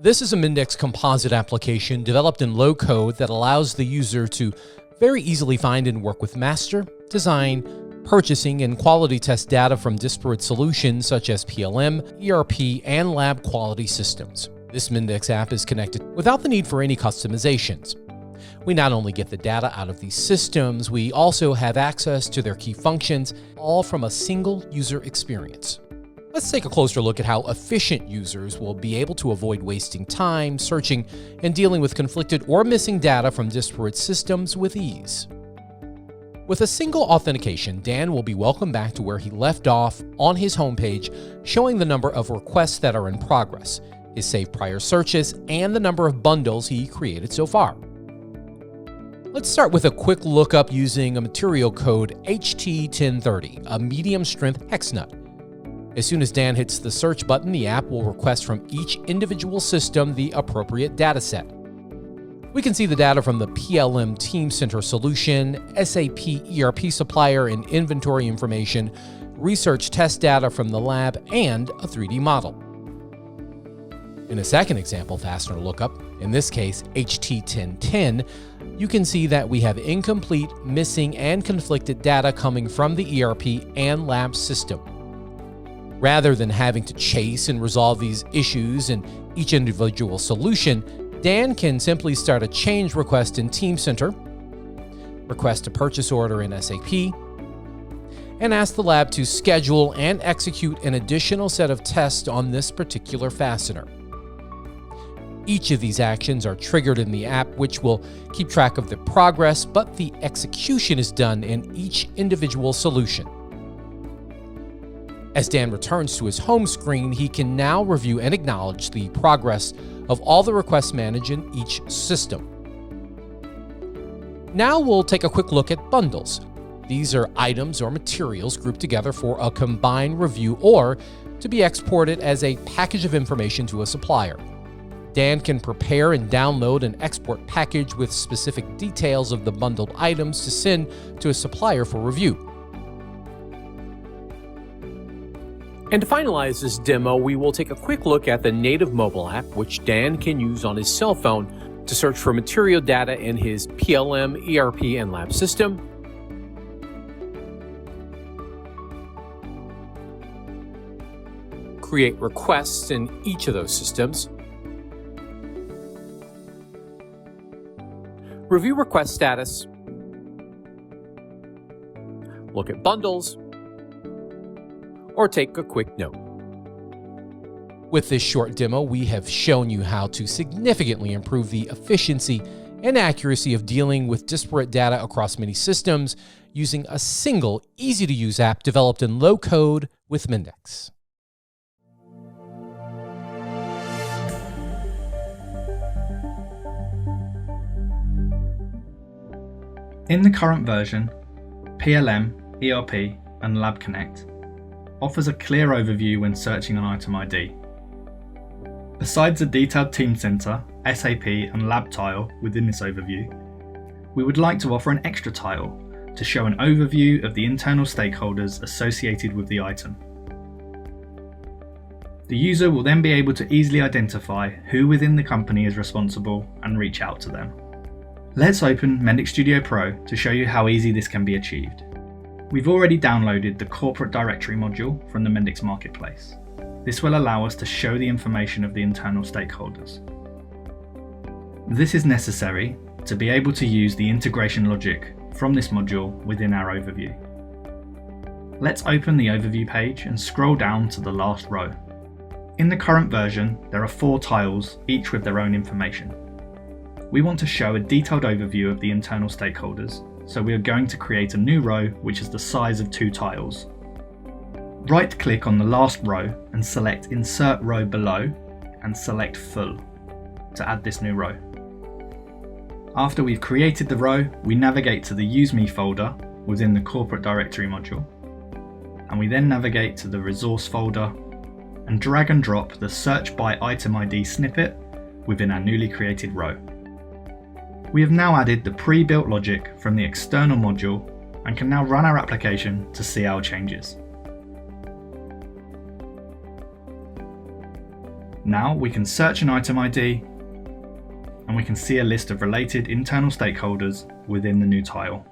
This is a Mendix composite application developed in low code that allows the user to very easily find and work with master, design, purchasing, and quality test data from disparate solutions such as PLM, ERP, and lab quality systems. This Mendix app is connected without the need for any customizations. We not only get the data out of these systems, we also have access to their key functions, all from a single user experience. Let's take a closer look at how efficient users will be able to avoid wasting time searching and dealing with conflicted or missing data from disparate systems with ease. With a single authentication, Dan will be welcomed back to where he left off on his homepage, showing the number of requests that are in progress, his saved prior searches, and the number of bundles he created so far. Let's start with a quick lookup using a material code HT1030, a medium strength hex nut. As soon as Dan hits the search button, the app will request from each individual system the appropriate dataset. We can see the data from the PLM Team Center solution, SAP ERP supplier and inventory information, research test data from the lab, and a 3D model. In a second example fastener lookup, in this case HT1010, you can see that we have incomplete, missing, and conflicted data coming from the ERP and lab system. Rather than having to chase and resolve these issues in each individual solution, Dan can simply start a change request in Team Center, request a purchase order in SAP, and ask the lab to schedule and execute an additional set of tests on this particular fastener. Each of these actions are triggered in the app, which will keep track of the progress, but the execution is done in each individual solution. As Dan returns to his home screen, he can now review and acknowledge the progress of all the requests managed in each system. Now we'll take a quick look at bundles. These are items or materials grouped together for a combined review or to be exported as a package of information to a supplier. Dan can prepare and download an export package with specific details of the bundled items to send to a supplier for review. And to finalize this demo, we will take a quick look at the native mobile app, which Dan can use on his cell phone to search for material data in his PLM, ERP, and lab system. Create requests in each of those systems. Review request status. Look at bundles. Or take a quick note. With this short demo, we have shown you how to significantly improve the efficiency and accuracy of dealing with disparate data across many systems using a single, easy-to-use app developed in low code with Mendix. In the current version, PLM, ERP, and Lab Connect offers a clear overview when searching an item ID. Besides a detailed Team Center, SAP, and Lab tile within this overview, we would like to offer an extra tile to show an overview of the internal stakeholders associated with the item. The user will then be able to easily identify who within the company is responsible and reach out to them. Let's open Mendix Studio Pro to show you how easy this can be achieved. We've already downloaded the corporate directory module from the Mendix Marketplace. This will allow us to show the information of the internal stakeholders. This is necessary to be able to use the integration logic from this module within our overview. Let's open the overview page and scroll down to the last row. In the current version, there are 4 tiles, each with their own information. We want to show a detailed overview of the internal stakeholders, so we are going to create a new row which is the size of 2 tiles. Right-click on the last row and select Insert Row below and select Full to add this new row. After we've created the row, we navigate to the Use Me folder within the corporate directory module, and we then navigate to the Resource folder and drag and drop the Search by Item ID snippet within our newly created row. We have now added the pre-built logic from the external module and can now run our application to see our changes. Now we can search an item ID and we can see a list of related internal stakeholders within the new tile.